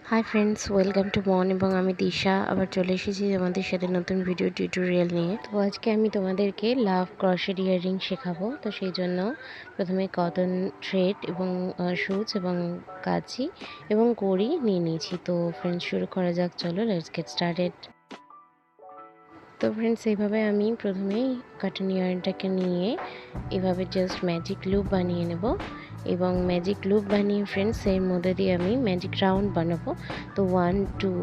Hi friends, welcome to মন এবং আমি দিশা আবার চলে এসেছি তোমাদের সাথে নতুন ভিডিও টিউটোরিয়াল নিয়ে। তো আজকে আমি তোমাদেরকে লাভ ক্রশেট ইয়াররিং শেখাবো। তো সেই জন্য প্রথমে কটন থ্রেড এবং সুচ এবং কাঁচি এবং কড়ি নিয়ে নিয়েছি। তো ফ্রেন্ডস, শুরু করা যাক, চলো লেটস গেট স্টার্টেড। তো ফ্রেন্ডস, এইভাবে আমি প্রথমেই কটন ইয়ার্নটাকে নিয়ে এভাবে জাস্ট ম্যাজিক লুপ বানিয়ে নেব এবং ম্যাজিক লুপ বানিয়ে ফ্রেন্ডস এর মধ্যে দিয়ে আমি ম্যাজিক রাউন্ড বানাবো। তো 1 2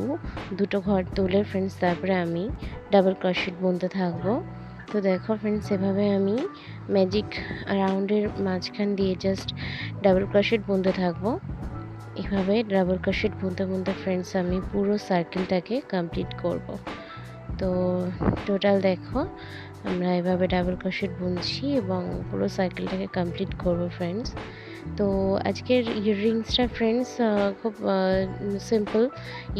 দুটো ঘর তুলে ফ্রেন্ডস তারপরে আমি ডাবল ক্রোশেট বুনতে থাকবো। তো দেখো ফ্রেন্ডস, এভাবে আমি ম্যাজিক রাউন্ডের মাঝখান দিয়ে জাস্ট ডাবল ক্রোশেট বুনতে থাকবো। এভাবে ডাবল ক্রোশেট বুনতে বুনতে ফ্রেন্ডস আমি পুরো সার্কেলটাকে কমপ্লিট করব। তো টোটাল দেখো আমরা এভাবে ডাবল ক্রোশেট বুনছি এবং পুরো সাইকেলটাকে কমপ্লিট করব ফ্রেন্ডস। তো আজকের ইয়াররিংসটা ফ্রেন্ডস খুব সিম্পল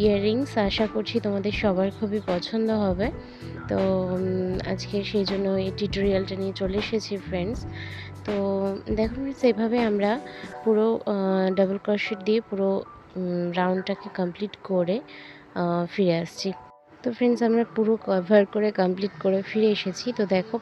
ইয়াররিংস, আশা করছি তোমাদের সবার খুবই পছন্দ হবে। তো আজকে সেই জন্য এই টিউটোরিয়ালটা নিয়ে চলে এসেছি ফ্রেন্ডস। তো দেখো ফ্রেন্ডস, এভাবে আমরা পুরো ডাবল ক্রোশেট দিয়ে পুরো রাউন্ডটাকে কমপ্লিট করে ফিরে আসছি। তো ফ্রেন্ডস, আমরা পুরো কভার করে কমপ্লিট করে ফিরে এসেছি। তো দেখো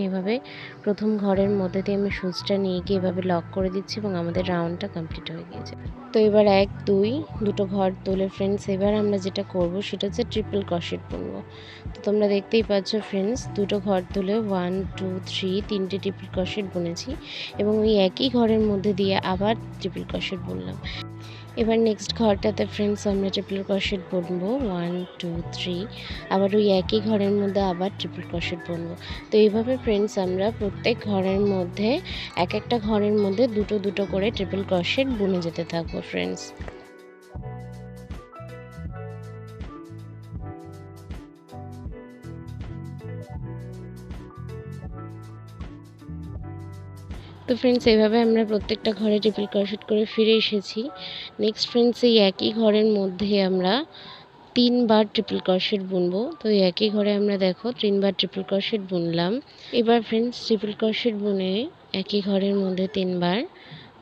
এভাবে প্রথম ঘরের মধ্যে দিয়ে আমি সুচটা নিয়ে গিয়ে এভাবে লক করে দিচ্ছি এবং আমাদের রাউন্ডটা কমপ্লিট হয়ে গিয়েছে। তো এবার 1 2 দুটো ঘর তুলে ফ্রেন্ডস এবার আমরা যেটা করব সেটা হচ্ছে ট্রিপল ক্রোশেট বুনবো। তো তোমরা দেখতেই পাচ্ছ ফ্রেন্ডস, দুটো ঘর তুলে 1 2 3 তিনটে ট্রিপল ক্রোশেট বুনেছি এবং ওই একই ঘরের মধ্যে দিয়ে আবার ট্রিপল ক্রোশেট বুনলাম। এবার নেক্সট ঘরটাতে ফ্রেন্ডস আমরা ট্রিপল ক্রোশেট বুনবো 1 2 3, আবার ওই একই ঘরের মধ্যে আবার ট্রিপল ক্রোশেট বুনবো। তো এইভাবে ফ্রেন্ডস আমরা প্রত্যেক ঘরের মধ্যে একটা ঘরের মধ্যে দুটো দুটো করে ট্রিপল ক্রোশেট বুনে যেতে থাকবো ফ্রেন্ডস। তো ফ্রেন্ডস, এইভাবে আমরা প্রত্যেকটা ঘরে ট্রিপল ক্রোশেট করে ফিরে এসেছি। নেক্সট ফ্রেন্ডস, এই একই ঘরের মধ্যে আমরা 3বার ট্রিপল ক্রোশেট বুনবো। তো এই একই ঘরে আমরা দেখো 3বার ট্রিপল ক্রোশেট বুনলাম। এবার ফ্রেন্ডস ট্রিপল ক্রোশেট বুনে একই ঘরের মধ্যে 3বার।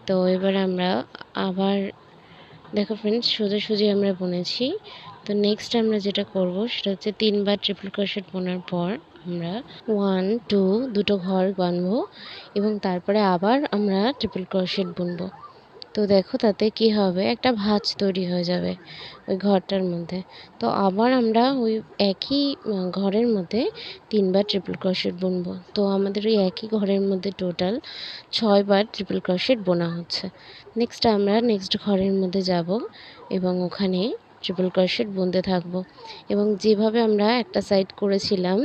তো এবার আমরা আবার দেখো ফ্রেন্ডস সোজাসুজি আমরা বুনেছি। তো নেক্সট আমরা যেটা করব সেটা হচ্ছে 3বার ট্রিপল ক্রোশেট বোনার পর আমরা 1 2 দুটো ঘর বানবো এবং তারপরে আবার আমরা ট্রিপল ক্রোশেট বুনবো। তো দেখো তাতে কি হবে, একটা ভাঁজ তৈরি হয়ে যাবে ওই ঘরটার মধ্যে। তো আবার আমরা ওই একই ঘরের মধ্যে 3বার ট্রিপল ক্রোশেট বুনবো। তো আমাদের ওই একই ঘরের মধ্যে টোটাল 6বার ট্রিপল ক্রোশেট বোনা হচ্ছে। নেক্সট আমরা নেক্সট ঘরের মধ্যে যাব এবং ওখানে ট্রিপল ক্রোশেট বুনতে থাকবো এবং যেভাবে আমরা একটা সাইড করেছিলাম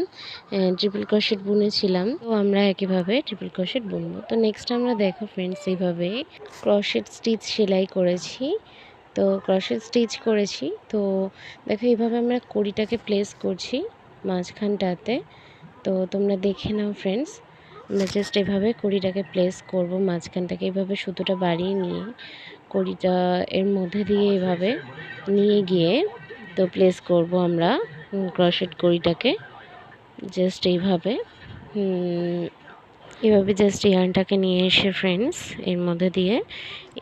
ট্রিপল ক্রোশেট বুনেছিলাম, তো আমরা একইভাবে ট্রিপল ক্রোশেট বুনবো। তো নেক্সট আমরা দেখো ফ্রেন্ডস এইভাবে ক্রোশেট স্টিচ সেলাই করেছি। তো ক্রোশেট স্টিচ করেছি। তো দেখো এইভাবে আমরা কড়িটাকে প্লেস করছি মাঝখানটাতে। তো তোমরা দেখে নাও ফ্রেন্ডস, আমরা জাস্ট এভাবে কড়িটাকে প্লেস করব মাঝখানটাকে, এভাবে সুতোটা বাড়িয়ে নিয়ে কড়িটা এর মধ্যে দিয়ে এভাবে নিয়ে গিয়ে তো প্লেস করব আমরা ক্রোশেট কড়িটাকে জাস্ট এইভাবে এভাবে জাস্ট ইয়ার্নটাকে নিয়ে এসে ফ্রেন্ডস এর মধ্যে দিয়ে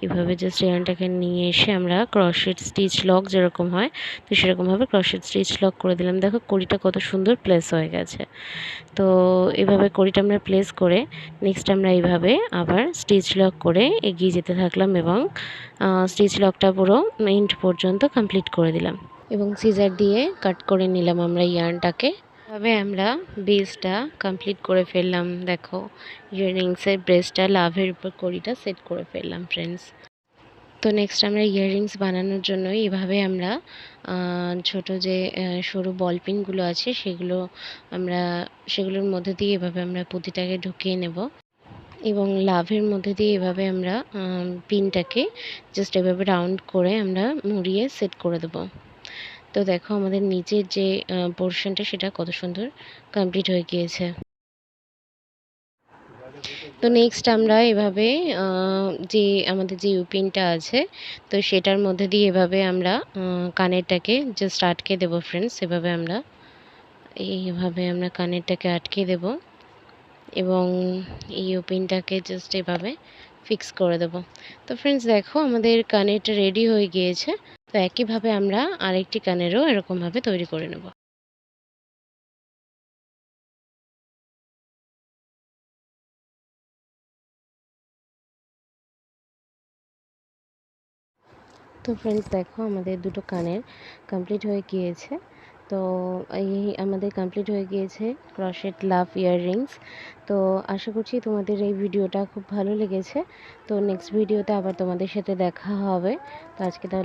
এভাবে জাস্ট ইয়ার্নটাকে নিয়ে এসে আমরা ক্রোশেট স্টিচ লক যেরকম হয় তো সেরকমভাবে ক্রোশেট স্টিচ লক করে দিলাম। দেখো কড়িটা কত সুন্দর প্লেস হয়ে গেছে। তো এভাবে কড়িটা আমরা প্লেস করে নেক্সট আমরা এইভাবে আবার স্টিচ লক করে এগিয়ে যেতে থাকলাম এবং স্টিচ লকটা পুরো এন্ড পর্যন্ত কমপ্লিট করে দিলাম এবং সিজার দিয়ে কাট করে নিলাম আমরা ইয়ার্নটাকে। এভাবে আমরা বেসটা কমপ্লিট করে ফেললাম। দেখো ইয়াররিংসের ব্রেসটা লাভের উপর কড়িটা সেট করে ফেললাম ফ্রেন্ডস। তো নেক্সট আমরা ইয়াররিংস বানানোর জন্য এভাবে আমরা ছোট যে সরু বল পিনগুলো আছে সেগুলোর মধ্যে দিয়ে এভাবে আমরা পুঁতিটাকে ঢুকিয়ে নেব এবং লাভের মধ্যে দিয়ে এভাবে আমরা পিনটাকে জাস্ট এভাবে রাউন্ড করে আমরা মুড়িয়ে সেট করে দেব। তো দেখো আমাদের নিচের যে পোর্শনটা সেটা কত সুন্দর কমপ্লিট হয়ে গিয়েছে। তো নেক্সট আমরা এভাবে যে আমাদের যে ইউপিনটা আছে তো সেটার মধ্যে দিয়ে এভাবে আমরা কানেরটাকে জাস্ট আটকে দেব ফ্রেন্ডস। এইভাবে আমরা কানেরটাকে আটকে দেব এবং এই ইউপিনটাকে জাস্ট এভাবে ফিক্স করে দেব। তো ফ্রেন্ডস দেখো আমাদের কানেরটা রেডি হয়ে গিয়েছে। তো একইভাবে আমরা আরেকটি কানেরও এরকমভাবে তৈরি করে নেব। তো ফ্রেন্ডস দেখো আমাদের দুটো কানের কমপ্লিট হয়ে গিয়েছে। তো এই আমাদের কমপ্লিট হয়ে গিয়েছে ক্রশেট লাভ ইয়াররিংস। তো আশা করছি তোমাদের এই ভিডিওটা খুব ভালো লেগেছে। তো নেক্সট ভিডিওতে আবার তোমাদের সাথে দেখা হবে। তো আজকে তাহলে